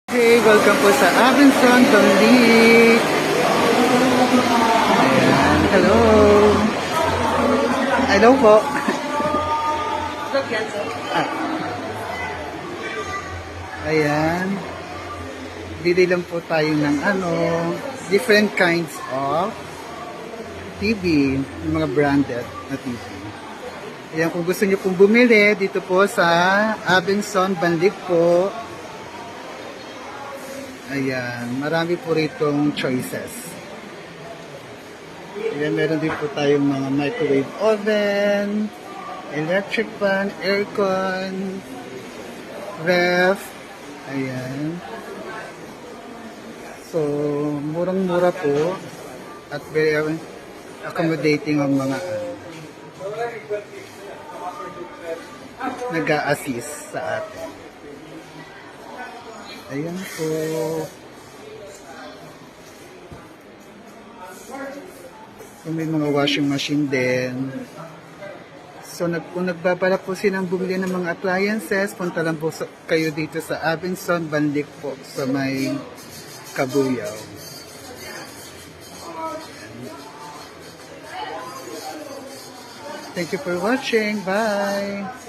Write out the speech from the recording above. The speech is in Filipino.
Hey, welcome po sa Abenson, Bambi. Ayan, hello. Hello po. Ah, ayan. Bili lang po tayo ng different kinds of TV, yung mga branded na TV. Ayan, kung gusto niyo pong bumili, dito po sa Abenson, Banlig po. Ayan, marami po ritong choices. Ayan, meron din po tayong mga microwave oven, electric pan, aircon, ref. Ayan. So, murang-mura po at very accommodating ang mga nag-a-assist sa atin. Ayan po. So, may mga washing machine din. So, kung nagbabalak po silang bumili ng mga appliances, punta lang po kayo dito sa Abenson, Banlig po, sa may Kabuyaw. Thank you for watching. Bye!